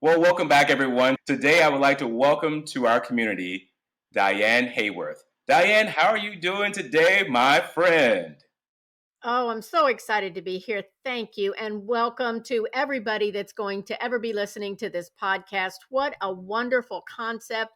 Well, welcome back, everyone. Today, I would like to welcome to our community Diane Haworth. Diane, how are you doing today, my friend? Oh, I'm so excited to be here. Thank you. And welcome to everybody that's going to ever be listening to this podcast. What a wonderful concept.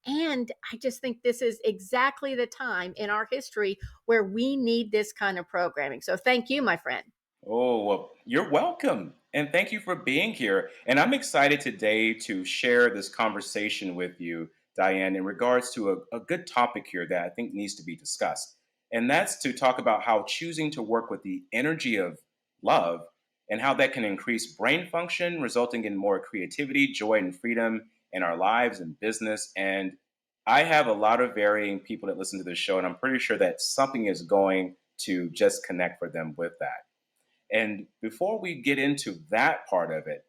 And I just think this is exactly the time in our history where we need this kind of programming. So thank you, my friend. Oh, well, you're welcome. And thank you for being here. And I'm excited today to share this conversation with you, Diane, in regards to a good topic here that I think needs to be discussed. And that's to talk about how choosing to work with the energy of love and how that can increase brain function, resulting in more creativity, joy, and freedom in our lives and business. And I have a lot of varying people that listen to this show, and I'm pretty sure that something is going to just connect for them with that. And before we get into that part of it,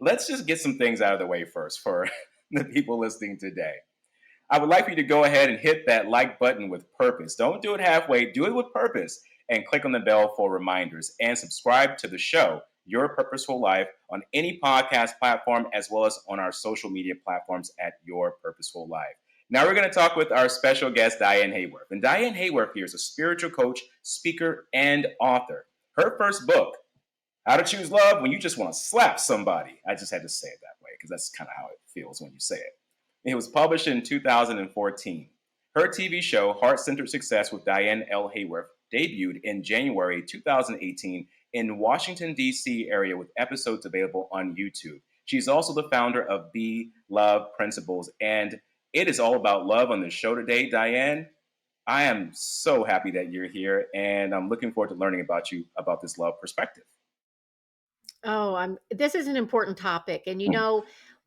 let's just get some things out of the way first for the people listening today. I would like for you to go ahead and hit that like button with purpose. Don't do it halfway, do it with purpose. And click on the bell for reminders and subscribe to the show, Your Purposeful Life, on any podcast platform as well as on our social media platforms at Your Purposeful Life. Now we're going to talk with our special guest, Diane Haworth. And Diane Haworth here is a spiritual coach, speaker, and author. Her first book, How to Choose Love When You Just Want to Slap Somebody. I just had to say it that way because that's kind of how it feels when you say it. It was published in 2014. Her TV show, Heart Centered Success with Diane L. Haworth, debuted in January 2018 in Washington, D.C. area with episodes available on YouTube. She's also the founder of Be Love Principles, and it is all about love on the show today. Diane, I am so happy that you're here, and I'm looking forward to learning about you about this love perspective. Oh, this is an important topic. And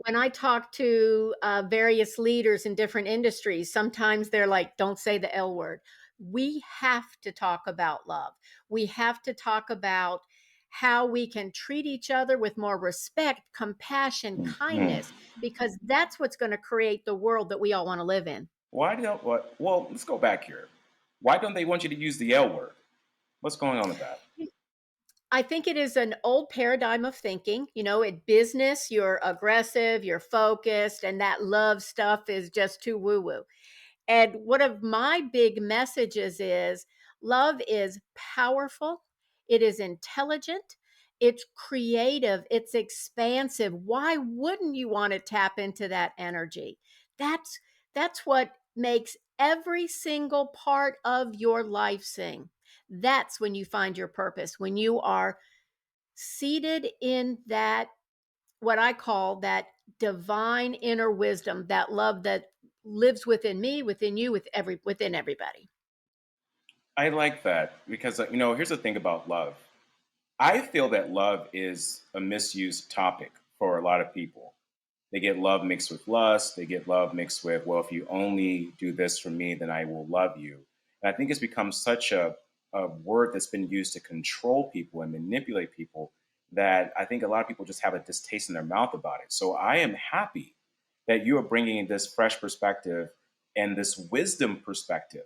when I talk to various leaders in different industries, sometimes they're like, don't say the L word. We have to talk about love. We have to talk about how we can treat each other with more respect, compassion, Mhm. kindness, because that's what's going to create the world that we all want to live in. Why don't what? Well, let's go back here. Why don't they want you to use the L word? What's going on with that? I think it is an old paradigm of thinking. In business, you're aggressive, you're focused, and that love stuff is just too woo woo. And one of my big messages is love is powerful, it is intelligent, it's creative, it's expansive. Why wouldn't you want to tap into that energy? That's that's what makes every single part of your life sing. That's when you find your purpose, when you are seated in that, what I call that divine inner wisdom, that love that lives within me, within you, within everybody. I like that because here's the thing about love. I feel that love is a misused topic for a lot of people. They get love mixed with lust. They get love mixed with, well, if you only do this for me, then I will love you. And I think it's become such a word that's been used to control people and manipulate people that I think a lot of people just have a distaste in their mouth about it. So I am happy that you are bringing this fresh perspective and this wisdom perspective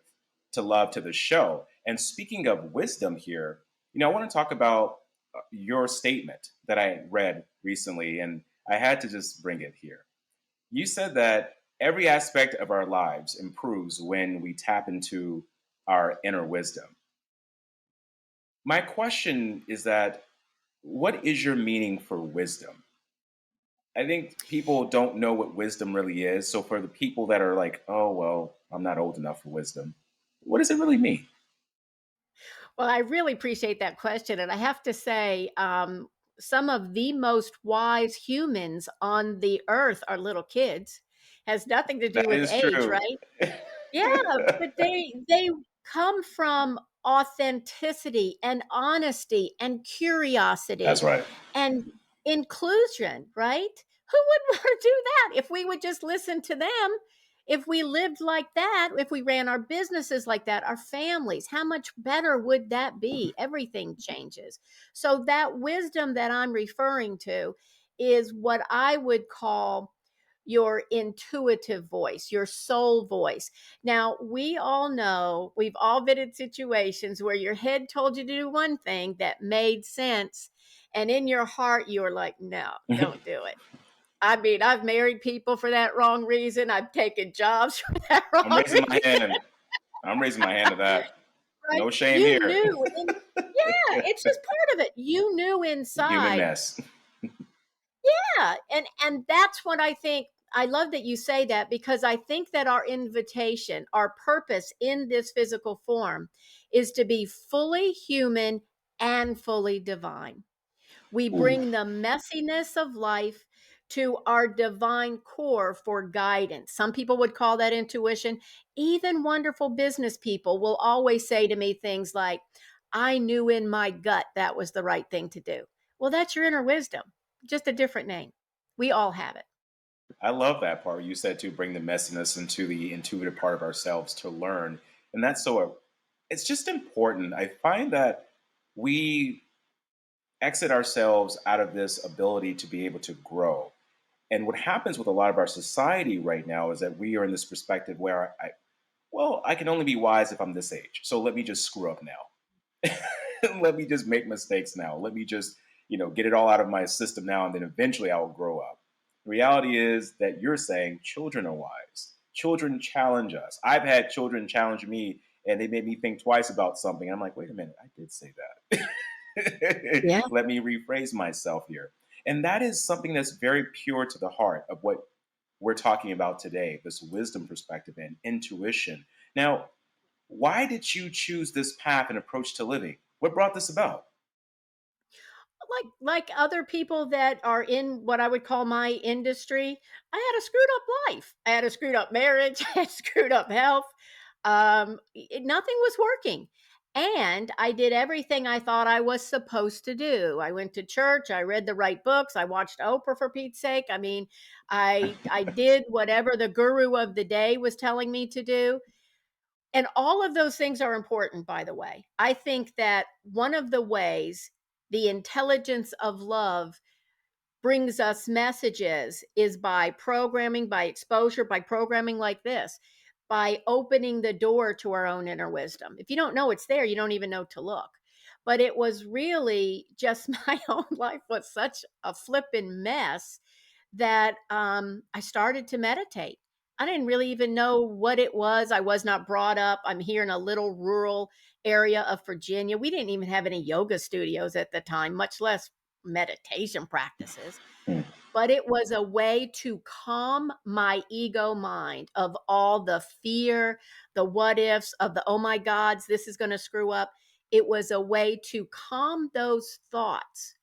to love to the show. And speaking of wisdom here, I want to talk about your statement that I read recently, and I had to just bring it here. You said that every aspect of our lives improves when we tap into our inner wisdom. My question is that what is your meaning for wisdom? I think people don't know what wisdom really is. So for the people that are like, oh, well, I'm not old enough for wisdom, what does it really mean? Well, I really appreciate that question. And I have to say, some of the most wise humans on the earth are little kids. Has nothing to do That with is age, true. right? Yeah, but they come from authenticity and honesty and That's curiosity right. and inclusion, right? Who would want to do that if we would just listen to them? If we lived like that, if we ran our businesses like that, our families, how much better would that be? Everything changes. So, that wisdom that I'm referring to is what I would call your intuitive voice, your soul voice. Now, we all know, we've all been in situations where your head told you to do one thing that made sense. And in your heart, you were like, no, don't do it. I mean, I've married people for that wrong reason. I've taken jobs for that I'm wrong raising my reason, hand. I'm raising my hand to that. right? No shame You here. knew in Yeah, it's just part of it. You knew Human inside. mess. Yeah, and that's what I think. I love that you say that because I think that our invitation, our purpose in this physical form is to be fully human and fully divine. We Ooh, bring the messiness of life to our divine core for guidance. Some people would call that intuition. Even wonderful business people will always say to me things like, I knew in my gut that was the right thing to do. Well, that's your inner wisdom, just a different name. We all have it. I love that part. You said to bring the messiness into the intuitive part of ourselves to learn. And that's so, it's just important. I find that we exit ourselves out of this ability to be able to grow. And what happens with a lot of our society right now is that we are in this perspective where I can only be wise if I'm this age. So let me just screw up now. Let me just make mistakes now. Let me just, get it all out of my system now, and then eventually I will grow up. The reality is that you're saying children are wise. Children challenge us. I've had children challenge me, and they made me think twice about something. I'm like, wait a minute, I did say that. Yeah. Let me rephrase myself here. And that is something that's very pure to the heart of what we're talking about today, this wisdom perspective and intuition. Now, why did you choose this path and approach to living? What brought this about? Like other people that are in what I would call my industry, I had a screwed up life. I had a screwed up marriage, I had screwed up health. Nothing was working. And I did everything I thought I was supposed to do. I went to church, I read the right books, I watched Oprah for Pete's sake. I mean, I did whatever the guru of the day was telling me to do. And all of those things are important, by the way. I think that one of the ways the intelligence of love brings us messages is by programming, by exposure, by programming like this, by opening the door to our own inner wisdom. If you don't know it's there, you don't even know to look. But it was really just my own life was such a flippin' mess that I started to meditate. I didn't really even know what it was. I was not brought up. I'm here in a little rural area of Virginia. We didn't even have any yoga studios at the time, much less meditation practices. Hmm. But it was a way to calm my ego mind of all the fear, the what ifs, of the oh my gods, this is going to screw up. It was a way to calm those thoughts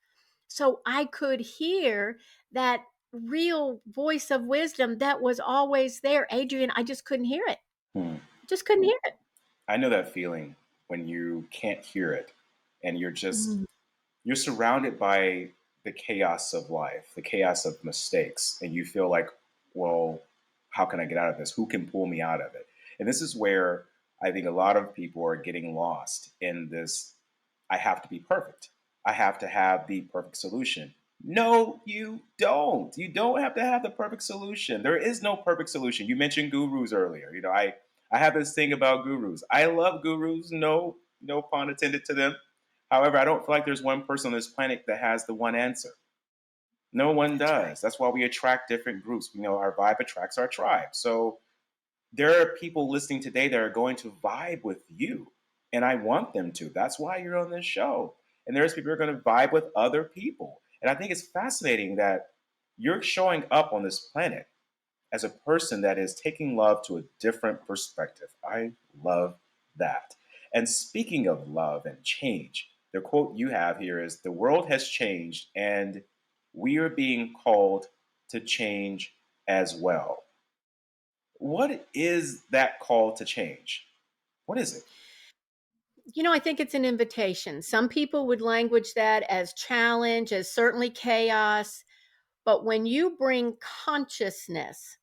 so I could hear that real voice of wisdom that was always there. Adrian, I just couldn't hear it. Hmm. Just couldn't hear it. I know that feeling when you can't hear it and Mm, you're surrounded by the chaos of life, the chaos of mistakes, and you feel like, well, how can I get out of this? Who can pull me out of it? And this is where I think a lot of people are getting lost in this. I have to be perfect. I have to have the perfect solution. No, you don't. You don't have to have the perfect solution. There is no perfect solution. You mentioned gurus earlier. I have this thing about gurus. I love gurus. No pun intended to them. However, I don't feel like there's one person on this planet that has the one answer. No one that's right. does. That's why we attract different groups. Our vibe attracts our tribe. So there are people listening today that are going to vibe with you. And I want them to. That's why you're on this show. And there's people who are going to vibe with other people. And I think it's fascinating that you're showing up on this planet as a person that is taking love to a different perspective. I love that. And speaking of love and change, the quote you have here is the world has changed and we are being called to change as well. What is that call to change? What is it? I think it's an invitation. Some people would language that as challenge, as certainly chaos. But when you bring consciousness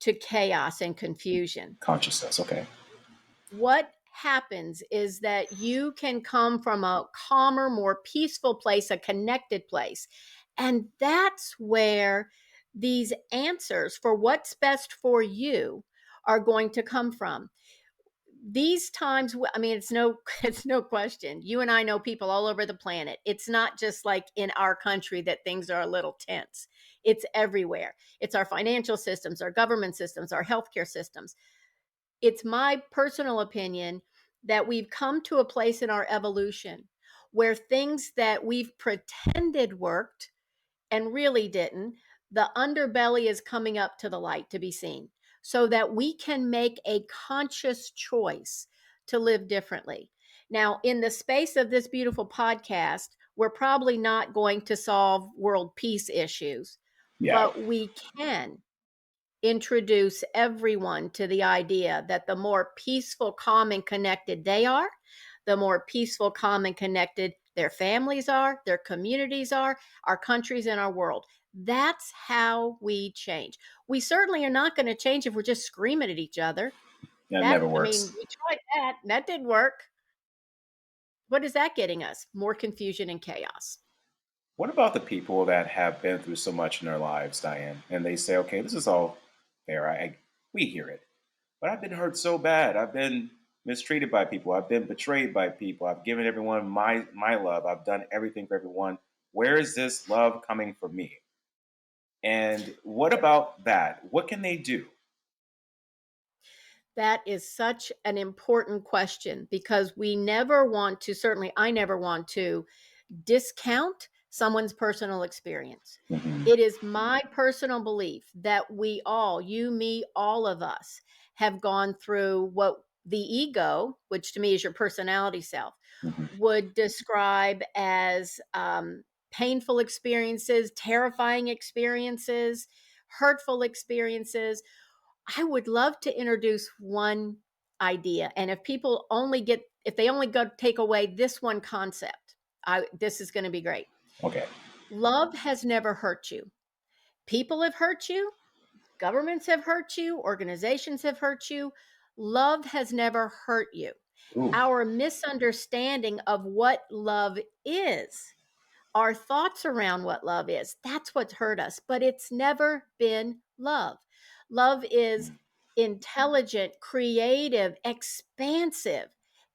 to chaos and confusion, Consciousness. Okay. what happens is that you can come from a calmer, more peaceful place, a connected place. And that's where these answers for what's best for you are going to come from. These times, I mean, it's no it's no question. You and I know people all over the planet. It's not just like in our country that things are a little tense. It's everywhere. It's our financial systems, our government systems, our healthcare systems. It's my personal opinion that we've come to a place in our evolution where things that we've pretended worked and really didn't, the underbelly is coming up to the light to be seen so that we can make a conscious choice to live differently. Now, in the space of this beautiful podcast, we're probably not going to solve world peace issues, Yeah, but we can introduce everyone to the idea that the more peaceful, calm, and connected they are, the more peaceful, calm, and connected their families are, their communities are, our countries, and our world. That's how we change. We certainly are not going to change if we're just screaming at each other. that That, never I mean, works. we tried that, and that didn't work. What is that getting us? More confusion and chaos. What about the people that have been through so much in their lives, Diane, and they say, "Okay, this is all fair. We hear it, but I've been hurt so bad. I've been mistreated by people. I've been betrayed by people. I've given everyone my love. I've done everything for everyone. Where is this love coming from me?" And what about that? What can they do? That is such an important question because we never want to, certainly, I never want to discount someone's personal experience. Hmm. It is my personal belief that we all, you, me, all of us, have gone through what the ego, which to me is your personality self, Hmm. would describe as painful experiences, terrifying experiences, hurtful experiences. I would love to introduce one idea. And if people only get, if they only go take away this one concept, this is going to be great. Okay. Love has never hurt you. People have hurt you. Governments have hurt you. Organizations have hurt you. Love has never hurt you. Ooh. Our misunderstanding of what love is, our thoughts around what love is, that's what's hurt us. But it's never been love. Love is intelligent, creative, expansive.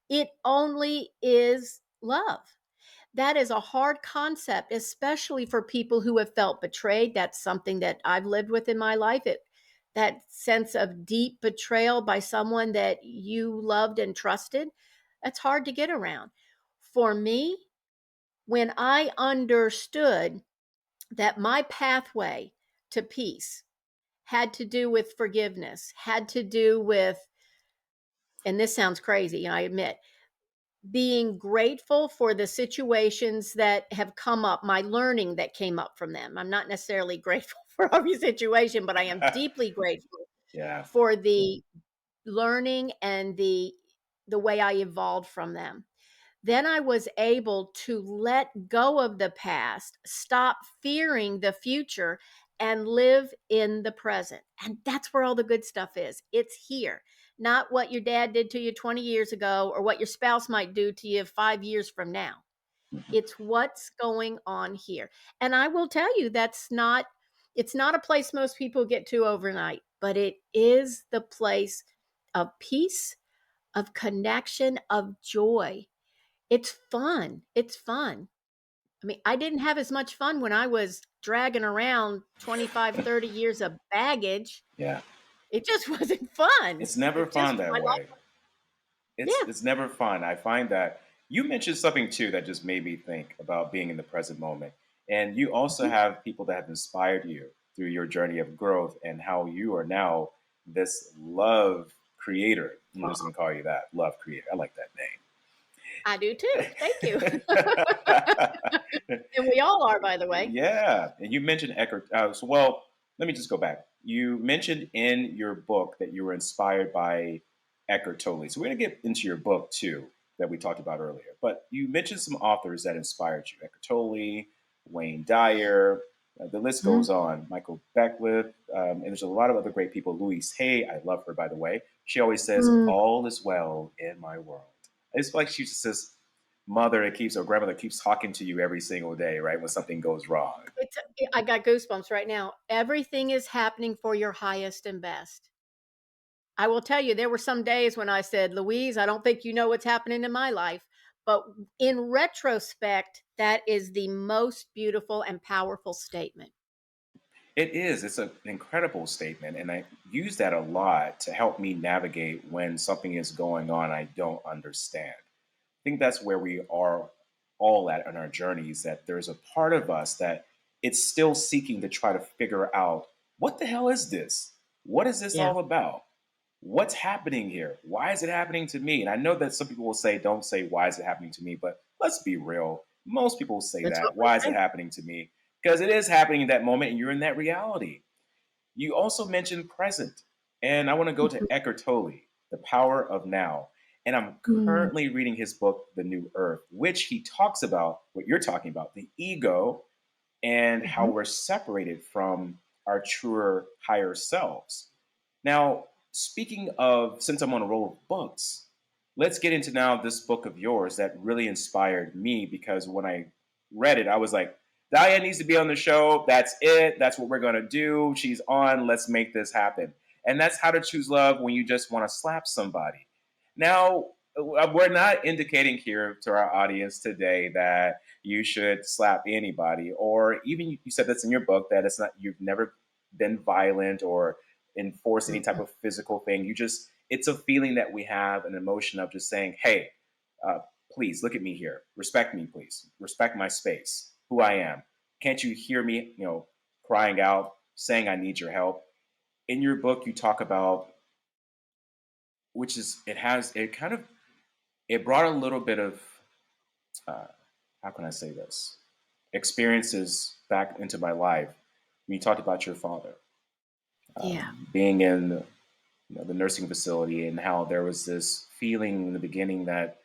It only is love. That is a hard concept, especially for people who have felt betrayed. That's something that I've lived with in my life. That sense of deep betrayal by someone that you loved and trusted, that's hard to get around. For me, when I understood that my pathway to peace had to do with forgiveness, had to do with, and this sounds crazy, I admit, being grateful for the situations that have come up, my learning that came up from them. I'm not necessarily grateful for every situation, but I am deeply grateful Yeah. for the learning and the way I evolved from them. Then I was able to let go of the past, stop fearing the future, and live in the present. And that's where all the good stuff is. It's here, not what your dad did to you 20 years ago or what your spouse might do to you 5 years from now. It's what's going on here. And I will tell you, it's not a place most people get to overnight, but it is the place of peace, of connection, of joy. It's fun. It's fun. I mean, I didn't have as much fun when I was dragging around 25, 30 years of baggage. Yeah. It just wasn't fun. It's never It just, fun that my way. life, It's yeah. it's never fun. I find that you mentioned something too that just made me think about being in the present moment. And you also Mhm. have people that have inspired you through your journey of growth and how you are now this love creator. I'm just Aw, gonna call you that, love creator. I like that I do too. Thank you. name. And we all are, by the way. Yeah, and you mentioned Eckhart. Well, let me just go back. You mentioned in your book that you were inspired by Eckhart Tolle. So we're going to get into your book too, that we talked about earlier. But you mentioned some authors that inspired you: Eckhart Tolle, Wayne Dyer. The list goes Mhm. on. Michael Beckwith, and there's a lot of other great people. Louise Hay, I love her by the way. She always says, Mm. "All is well in my world." It's like she's just this mother that keeps or grandmother keeps talking to you every single day, right? When something goes wrong. I got goosebumps right now. Everything is happening for your highest and best. I will tell you, there were some days when I said, Louise, I don't think you know what's happening in my life. But in retrospect, that is the most beautiful and powerful statement. It is. It's an incredible statement. And I use that a lot to help me navigate when something is going on I don't understand. I think that's where we are all at in our journeys, that there's a part of us that it's still seeking to try to figure out what the hell is this? What is this Yeah, all about? What's happening here? Why is it happening to me? And I know that some people will say, don't say, why is it happening to me? But let's be real. Most people say that's what that. we Why is it say. happening to me? Because it is happening in that moment and you're in that reality. You also mentioned present. And I want to go to Eckhart Tolle, The Power of Now. And I'm Mhm. currently reading his book, The New Earth, which he talks about what you're talking about, the ego and how Mhm. we're separated from our truer, higher selves. Now, speaking of, since I'm on a roll of books, let's get into now this book of yours that really inspired me because when I read it, I was like, Diane needs to be on the show. That's it. That's what we're going to do. She's on. Let's make this happen. And that's How to Choose Love When You Just Want to Slap Somebody. Now, we're not indicating here to our audience today that you should slap anybody, or even you said that's in your book that it's not, you've never been violent or enforce any type Mhm. of physical thing. You just, it's a feeling that we have, an emotion of just saying, hey, uh, please look at me here. Respect me, please. Respect my space, who I am. Can't you hear me, crying out, saying I need your help? In your book, you talk about, which is, it has, it kind of, it brought a little bit of, uh, how can I say this? Experiences back into my life. When you talked about your father Yeah. being in the nursing facility and how there was this feeling in the beginning that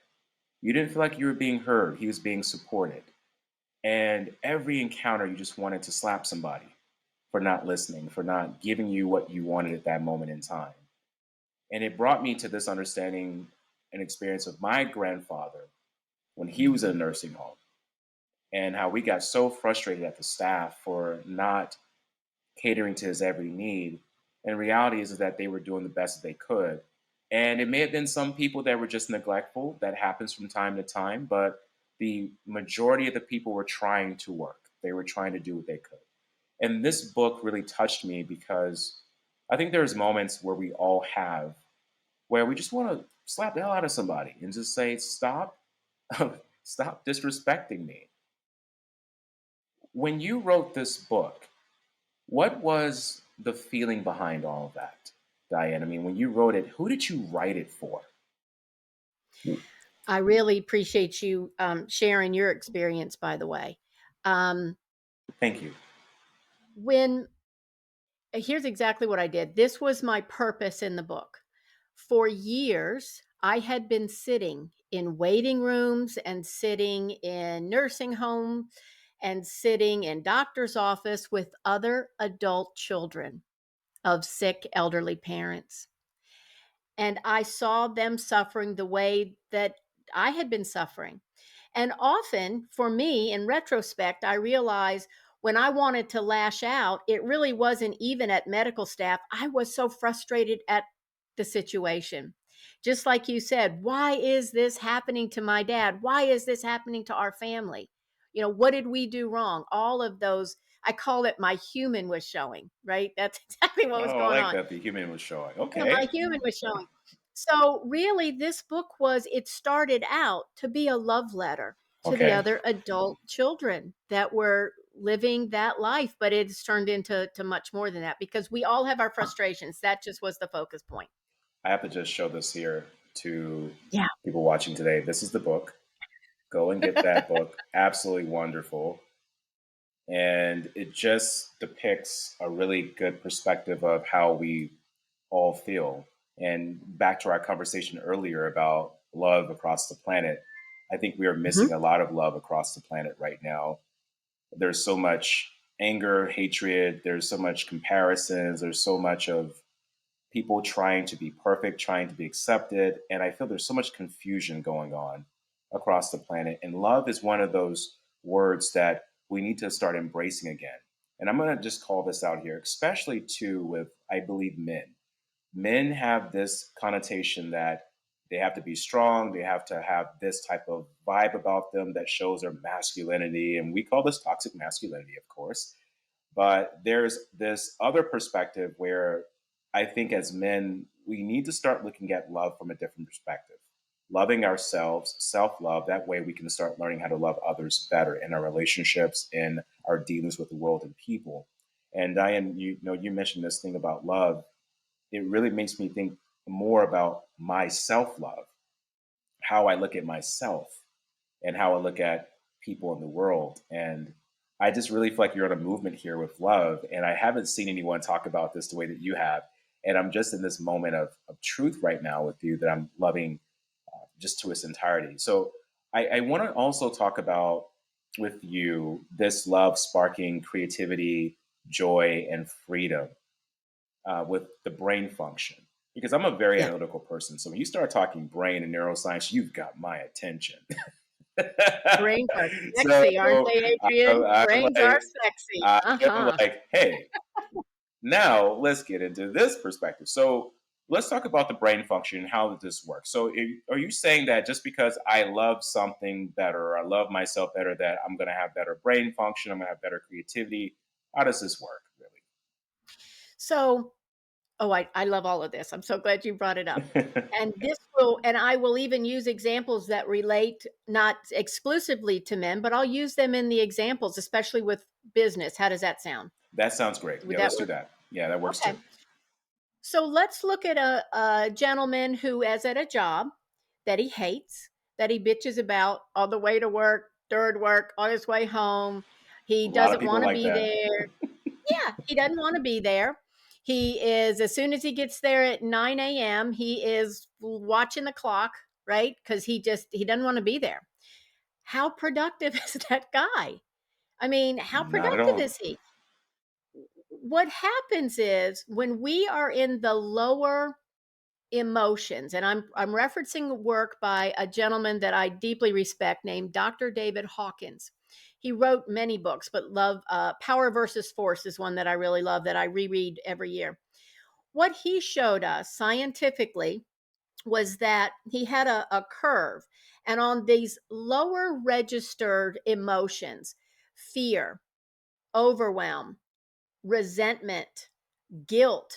you didn't feel like you were being heard. He was being supported. And every encounter, you just wanted to slap somebody for not listening, for not giving you what you wanted at that moment in time. And it brought me to this understanding and experience of my grandfather when he was in a nursing home and how we got so frustrated at the staff for not catering to his every need. And reality is that they were doing the best that they could. And it may have been some people that were just neglectful. That happens from time to time. But the majority of the people were trying to work. They were trying to do what they could. And this book really touched me because I think there's moments where we all have where we just want to slap the hell out of somebody and just say, stop, stop disrespecting me. When you wrote this book, what was the feeling behind all of that, Diane? I mean, when you wrote it, who did you write it for? I really appreciate you sharing your experience, by the way. Um, Thank you. when Here's exactly what I did. This was my purpose in the book. For years, I had been sitting in waiting rooms and sitting in nursing home and sitting in doctor's office with other adult children of sick elderly parents. And I saw them suffering the way that I had been suffering. And often for me, in retrospect, I realized when I wanted to lash out, it really wasn't even at medical staff. I was so frustrated at the situation. Just like you said, why is this happening to my dad? Why is this happening to our family? What did we do wrong? All of those, I call it my human was showing, right? That's exactly what was Oh, I going like on. that the human was showing. Yeah, my Okay. human was showing. So really this book it started out to be a love letter to the Okay. other adult children that were living that life, but it's turned into much more than that because we all have our frustrations. That just was the focus point. I have to just show this here to Yeah. people watching today. This is the book. Go and get that book. Absolutely wonderful. And it just depicts a really good perspective of how we all feel. And back to our conversation earlier about love across the planet, I think we are Mhm. missing a lot of love across the planet right now. There's so much anger, hatred, there's so much comparisons, there's so much of people trying to be perfect, trying to be accepted. And I feel there's so much confusion going on across the planet. And love is one of those words that we need to start embracing again. And I'm going to just call this out here, especially too with, I believe, men. Men have this connotation that they have to be strong, they have to have this type of vibe about them that shows their masculinity. And we call this toxic masculinity, of course. But there's this other perspective where I think as men, we need to start looking at love from a different perspective. Loving ourselves, self love, that way we can start learning how to love others better in our relationships, in our dealings with the world and people. And Diane, you mentioned this thing about love. It really makes me think more about my self love, how I look at myself and how I look at people in the world. And I just really feel like you're on a movement here with love. And I haven't seen anyone talk about this the way that you have. And I'm just in this moment of truth right now with you that I'm loving just to its entirety. So I want to also talk about with you this love sparking creativity, joy, and freedom with the brain function. Because I'm a very Yeah. analytical person. So when you start talking brain and neuroscience, you've got my attention. Brains are So sexy, aren't they, I'm, Adrian? I'm Brains are like, sexy. I am Uh-huh. like, hey, now let's get into this perspective. So let's talk about the brain function and how this works. So are you saying that just because I love something better, or I love myself better, that I'm going to have better brain function, I'm going to have better creativity? How does this work, So, oh, I love all of this. I'm so glad you brought it up. really? And I will even use examples that relate not exclusively to men, but I'll use them in the examples, especially with business. How does that sound? That sounds great. Would Yeah, that let's do work? that. Yeah, that works too. Okay. So let's look at a gentleman who is at a job that he hates, that he bitches about on the way to work, third work, on his way home. A He lot of doesn't people want to like be that. there. Yeah, he doesn't want to be there. He is, as soon as he gets there at 9 a.m., he is watching the clock, right? Because he doesn't want to be there. How productive is that guy? I mean, how Not at productive all. is he? What happens is when we are in the lower emotions, and I'm referencing work by a gentleman that I deeply respect named Dr. David Hawkins. He wrote many books, but love Power versus Force is one that I really love that I reread every year. What he showed us scientifically was that he had a curve, and on these lower registered emotions, fear, overwhelm, resentment, guilt,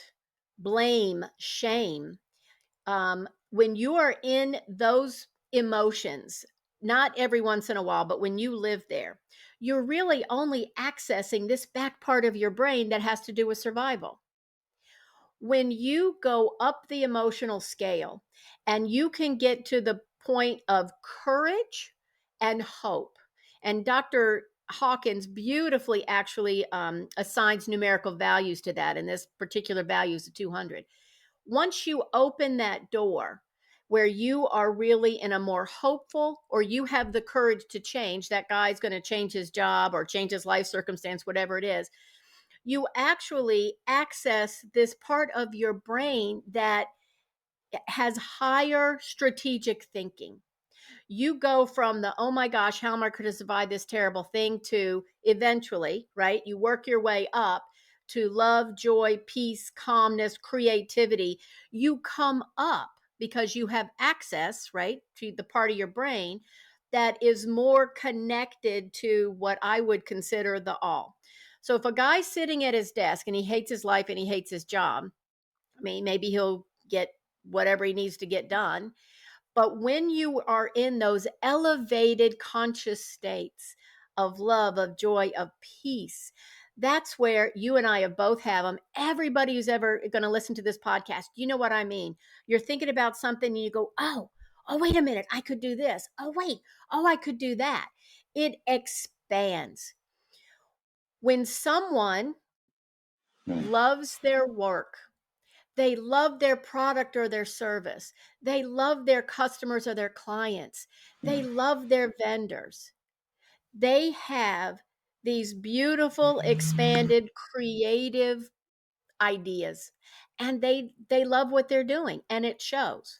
blame, shame, when you are in those emotions, not every once in a while, but when you live there, you're really only accessing this back part of your brain that has to do with survival. When you go up the emotional scale and you can get to the point of courage and hope, and Dr. Hawkins beautifully actually assigns numerical values to that, and this particular value is 200. Once you open that door where you are really in a more hopeful, or you have the courage to change, that guy's going to change his job or change his life circumstance, whatever it is, you actually access this part of your brain that has higher strategic thinking. You go from the, oh my gosh, how am I going to survive this terrible thing, to eventually, right? You work your way up to love, joy, peace, calmness, creativity. You come up because you have access, right, to the part of your brain that is more connected to what I would consider the all. So if a guy's sitting at his desk and he hates his life and he hates his job, I mean, maybe he'll get whatever he needs to get done, but when you are in those elevated conscious states of love, of joy, of peace, that's where you and I have both have them. Everybody who's ever going to listen to this podcast, you know what I mean. You're thinking about something and you go, oh, wait a minute, I could do this. Oh, wait, oh, I could do that. It expands. When someone Hmm. loves their work, they love their product or their service. They love their customers or their clients. They Hmm. love their vendors. They have these beautiful, expanded, creative ideas, and they love what they're doing, and it shows.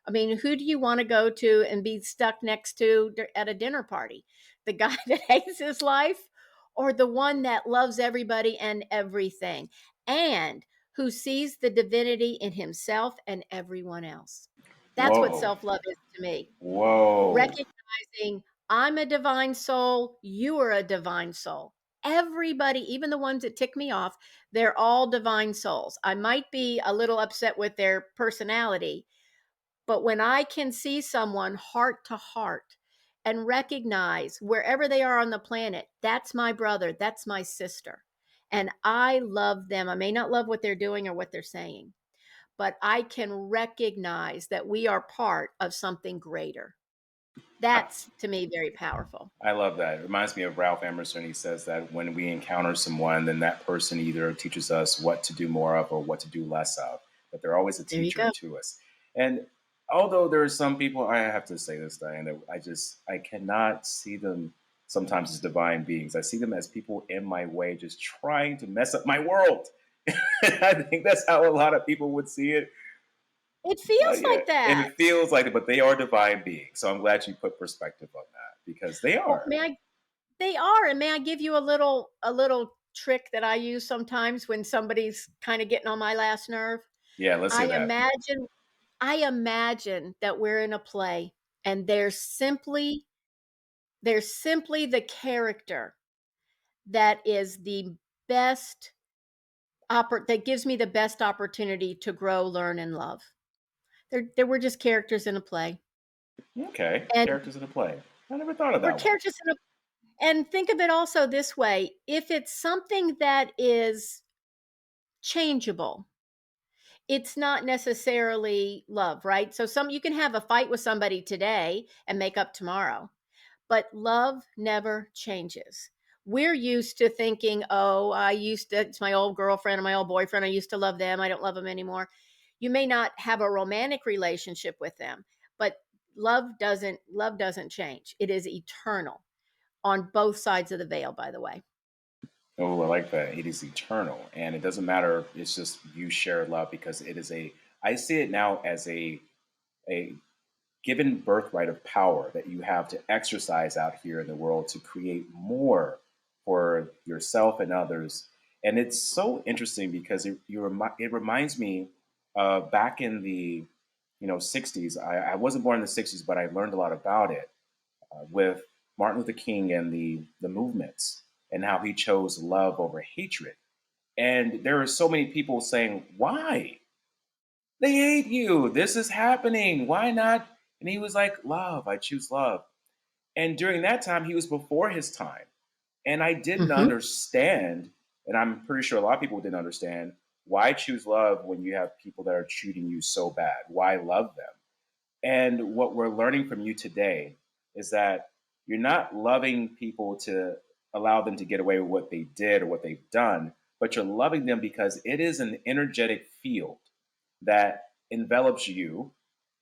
I mean, who do you want to go to and be stuck next to at a dinner party? The guy that hates his life, or the one that loves everybody and everything, and who sees the divinity in himself and everyone else? That's what Whoa. self love is to me. Whoa. Recognizing I'm a divine soul, you are a divine soul. everybody, even the ones that tick me off, they're all divine souls. I might be a little upset with their personality, but when I can see someone heart to heart and recognize wherever they are on the planet, that's my brother, that's my sister. And I love them. I may not love what they're doing or what they're saying, but I can recognize that we are part of something greater. That's to me very powerful. I love that. It reminds me of Ralph Emerson. He says that when we encounter someone, then that person either teaches us what to do more of or what to do less of. But they're always a There you teacher go. to us. And although there are some people, I have to say this, Diane, that I cannot see them sometimes as divine beings. I see them as people in my way, just trying to mess up my world. I think that's how a lot of people would see it. It But feels yeah, like and that. it feels like it, but they are divine beings. So I'm glad you put perspective on that because they Well, are. may I they are, and may I give you a little trick that I use sometimes when somebody's kind of getting on my last nerve? Yeah, let's I hear that. imagine I imagine that we're in a play and there's simply the character that is the best that gives me the best opportunity to grow, learn, and love. There were just characters in a play. Okay, And characters in the play. I never thought of we're that one. characters in a and think of it also this way, if it's something that is changeable, it's not necessarily love, right? So some you can have a fight with somebody today and make up tomorrow, but love never changes. We're used to thinking, "Oh, it's my old girlfriend or my old boyfriend. I used to love them. I don't love them anymore." You may not have a romantic relationship with them, but love doesn't change. It is eternal on both sides of the veil, by the way. Oh, I like that. It is eternal, and it doesn't matter. It's just you share love because it is a. I see it now as a given birthright of power that you have to exercise out here in the world to create more for yourself and others. And it's so interesting because it reminds me back in the 60s. I wasn't born in the 60s, but I learned a lot about it with Martin Luther King and the movements and how he chose love over hatred. And there are so many people saying, "Why? They hate you. This is happening. Why not?" And he was like, "Love. I choose love." And during that time, he was before his time. And I didn't Mhm. understand, and I'm pretty sure a lot of people didn't understand, why choose love when you have people that are treating you so bad? Why love them? And what we're learning from you today is that you're not loving people to allow them to get away with what they did or what they've done, but you're loving them because it is an energetic field that envelops you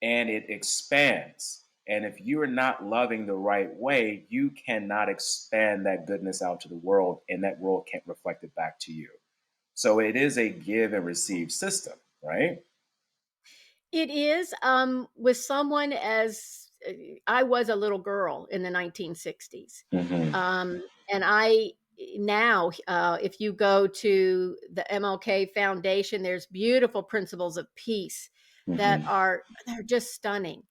and it expands. And if you are not loving the right way, you cannot expand that goodness out to the world, and that world can't reflect it back to you. So it is a give and receive system, right? It is, with someone as I was a little girl in the 1960s. Hmm. And I now, if you go to the MLK Foundation, there's beautiful principles of peace that Hmm. are they're just stunning.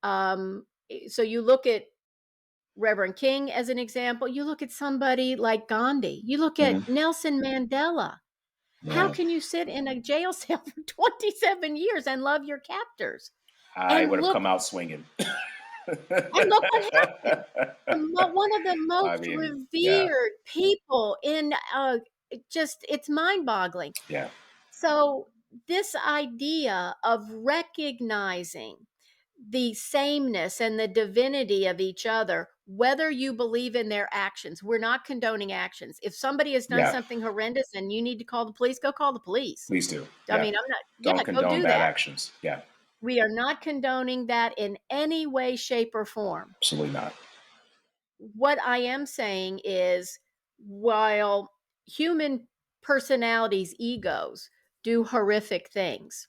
So you look at Reverend King as an example, you look at somebody like Gandhi, you look at Hmm. Nelson Mandela. How Yeah. can you sit in a jail cell for 27 years and love your captors? I And would have look come out swinging. and look what happened. One of the I most mean, yeah, revered people in, it's mind-boggling. yeah, So, this idea of recognizing the sameness and the divinity of each other, whether you believe in their actions, we're not condoning actions. If somebody has done yeah. something horrendous and you need to call the police, go call the police. Please do. I Yeah. mean, I'm not, Don't yeah, go condone do bad that. actions. Yeah, We are not condoning that in any way, shape, or form. absolutely not. What I am saying is, while human personalities, egos, do horrific things,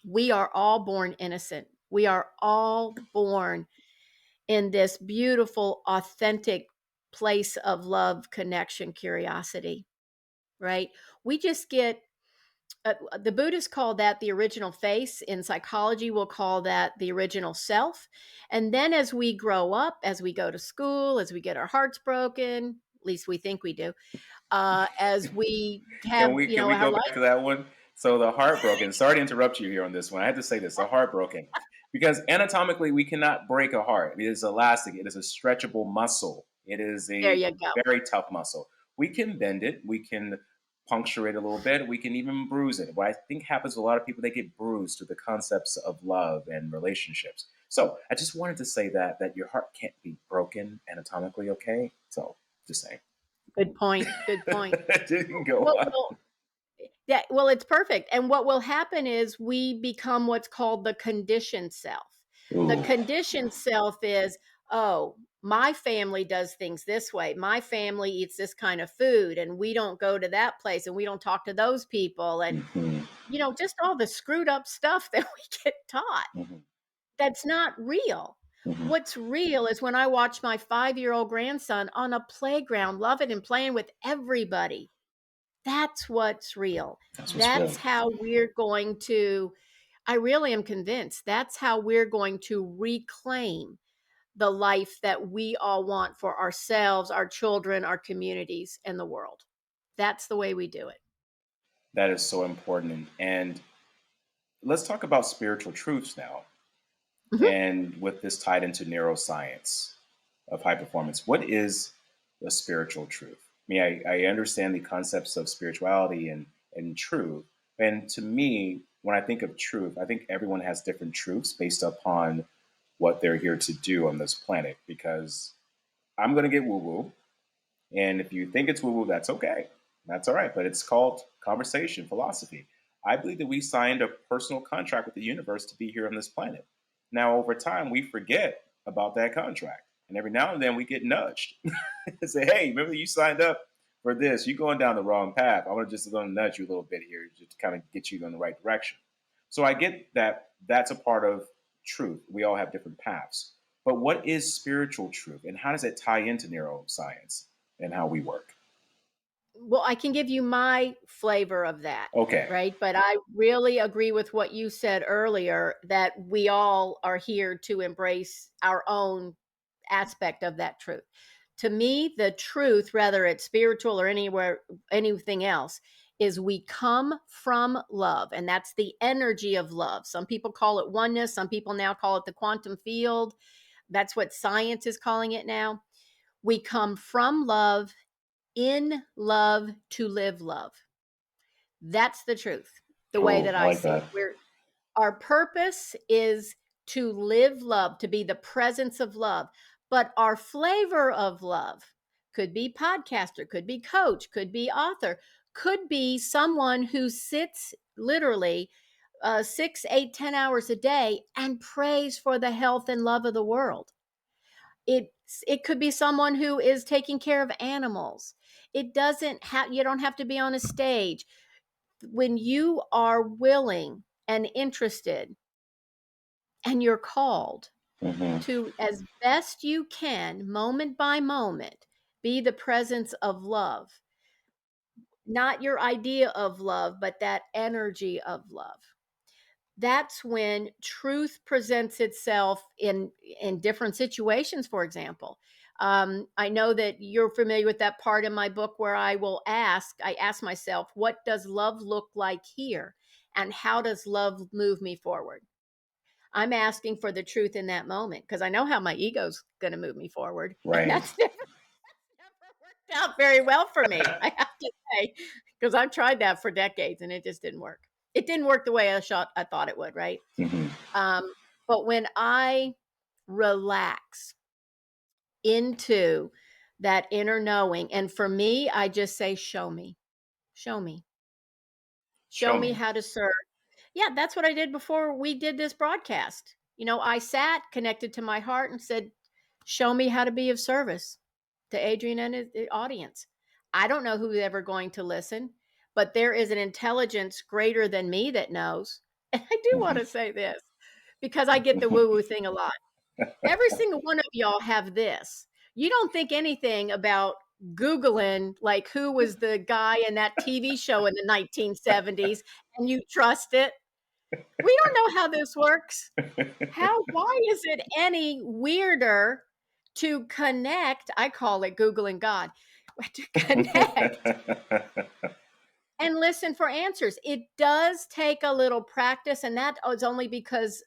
we are all born innocent. We are all born in this beautiful, authentic place of love, connection, curiosity, right? We just get the Buddhists call that the original face. In psychology, we'll call that the original self. And then as we grow up, as we go to school, as we get our hearts broken, At least we think we do. As we have, Can we our go life. back to that one? So the heartbroken. Sorry to interrupt you here on this one. I had to say this. The heartbroken, because anatomically we cannot break a heart. It is elastic. It is a stretchable muscle. It is There a you go. very tough muscle. We can bend it. We can puncture it a little bit. We can even bruise it. What I think happens to a lot of people, they get bruised to the concepts of love and relationships. So I just wanted to say that your heart can't be broken anatomically. Okay. So just saying. Good point. Good point. Didn't go What on. will Yeah, well, it's perfect. And what will happen is we become what's called the conditioned self. The Ooh. conditioned self is, oh, my family does things this way. My family eats this kind of food, and we don't go to that place, and we don't talk to those people. And, Mhm, just all the screwed up stuff that we get taught. mhm, That's not real. mhm. What's real is when I watch my 5-year-old grandson on a playground, loving and playing with everybody. That's what's real. That's what's That's real. how we're going to I really am convinced that's how we're going to reclaim the life that we all want for ourselves, our children, our communities, and the world. That's the way we do it. That is so important. And let's talk about spiritual truths now. Mhm. And with this tied into neuroscience of high performance, what is the spiritual truth? I mean, I understand the concepts of spirituality and truth. And to me, when I think of truth, I think everyone has different truths based upon what they're here to do on this planet. Because I'm going to get woo woo. And if you think it's woo woo, that's okay. That's all right. But it's called conversation, philosophy. I believe that we signed a personal contract with the universe to be here on this planet. Now, over time, we forget about that contract. And every now and then we get nudged and say, hey, remember you signed up for this? You're going down the wrong path. I want to just nudge you a little bit here just to kind of get you in the right direction. So I get that that's a part of truth. We all have different paths. But what is spiritual truth and how does it tie into neuroscience and how we work? Well, I can give you my flavor of that, Okay. right? But I really agree with what you said earlier that we all are here to embrace our own aspect of that truth. To me, the truth, whether it's spiritual or anywhere anything else, is we come from love, and that's the energy of love. Some people call it oneness, some people now call it the quantum field. That's what science is calling it now. We come from love, in love, to live love. That's the truth, the way Oh, that I I like see that. it. Our purpose is to live love, to be the presence of love. But our flavor of love could be podcaster, could be coach, could be author, could be someone who sits literally 6, 8, 10 hours a day and prays for the health and love of the world. It could be someone who is taking care of animals. It doesn't have You don't have to be on a stage. When you are willing and interested and you're called Hmm. to, as best you can, moment by moment, be the presence of love, not your idea of love, but that energy of love. That's when truth presents itself in different situations. For example, I know that you're familiar with that part in my book where I ask myself, what does love look like here, and how does love move me forward? I'm asking for the truth in that moment because I know how my ego's going to move me forward, and Right. that's never worked out very well for me, I have to say, because I've tried that for decades and it just didn't work. It didn't work the way I thought it would, right? Hmm. Um, but when I relax into that inner knowing, and for me, I just say, show me, show Show me me. how to serve. Yeah, that's what I did before we did this broadcast. I sat connected to my heart and said, show me how to be of service to Adrian and his audience. I don't know who's ever going to listen, but there is an intelligence greater than me that knows. And I do want Hmm. to say this because I get the woo woo thing a lot. Every single one of y'all have this. You don't think anything about Googling, like, who was the guy in that TV show in the 1970s, and you trust it. We don't know how this works. Why is it any weirder to connect? I call it Googling God. to connect and listen for answers. It does take a little practice, and that is only because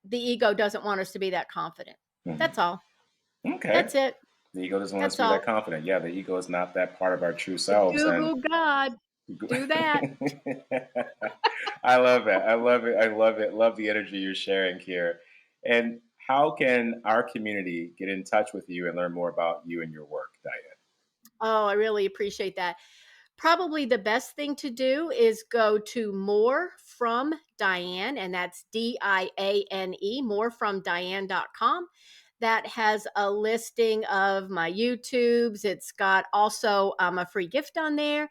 the ego doesn't want us to be that confident. Mhm. That's all. Okay. That's it. The ego doesn't want us That's to be that all. confident. Yeah, the ego is not that part of our true The selves. And goo-goo God, do that. I love that. I love it. I love it. Love the energy you're sharing here. And how can our community get in touch with you and learn more about you and your work, Diane? Oh, I really appreciate that. Probably the best thing to do is go to More From Diane, and that's Diane, morefromdiane.com. That has a listing of my YouTubes. It's got also a free gift on there.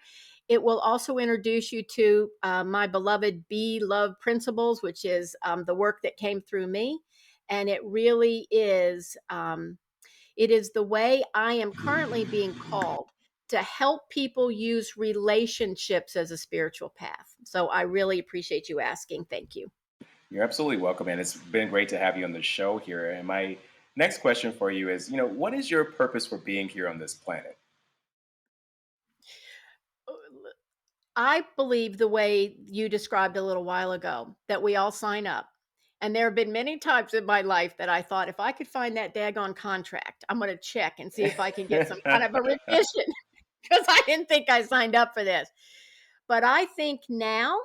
It will also introduce you to my beloved Be Love Principles, which is the work that came through me. And it really is. It is the way I am currently being called to help people use relationships as a spiritual path. So I really appreciate you asking. Thank you. You're absolutely welcome, and it's been great to have you on the show here. And my next question for you is, what is your purpose for being here on this planet? I believe the way you described a little while ago that we all sign up. And there have been many times in my life that I thought if I could find that daggone contract, I'm going to check and see if I can get some kind of a remission because I didn't think I signed up for this. But I think now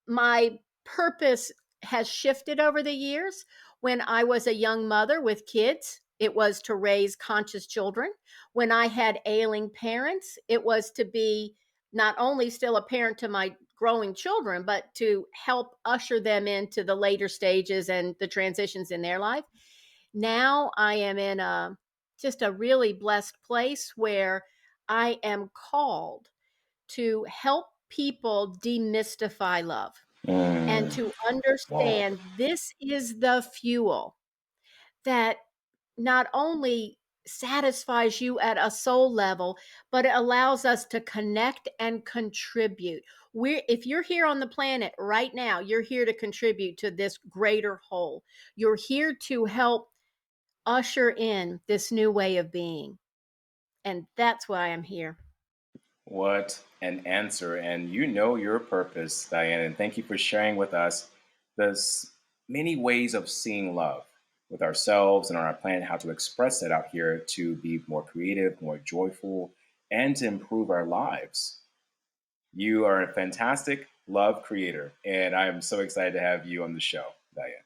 my purpose has shifted over the years. When I was a young mother with kids, it was to raise conscious children. When I had ailing parents, it was to be not only still a parent to my growing children, but to help usher them into the later stages and the transitions in their life. Now I am in a just a really blessed place where I am called to help people demystify love and Mm, to wow. understand this is the fuel that not only satisfies you at a soul level, but it allows us to connect and contribute. If you're here on the planet right now, you're here to contribute to this greater whole. You're here to help usher in this new way of being. And that's why I'm here. What an answer. And you know your purpose, Diane. And thank you for sharing with us there's many ways of seeing love with ourselves and on our planet, how to express it out here to be more creative, more joyful, and to improve our lives. You are a fantastic love creator. And I am so excited to have you on the show, Diane.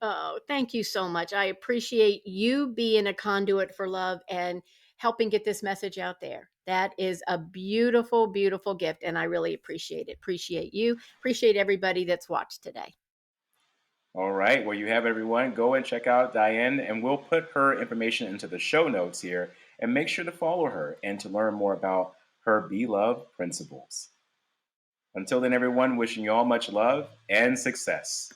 Oh, thank you so much. I appreciate you being a conduit for love and helping get this message out there. That is a beautiful, beautiful gift. And I really appreciate it. Appreciate you. Appreciate everybody that's watched today. All right. Well, you have everyone. Go and check out Diane, and we'll put her information into the show notes here. And make sure to follow her and to learn more about her Be Love principles. Until then, everyone, wishing you all much love and success.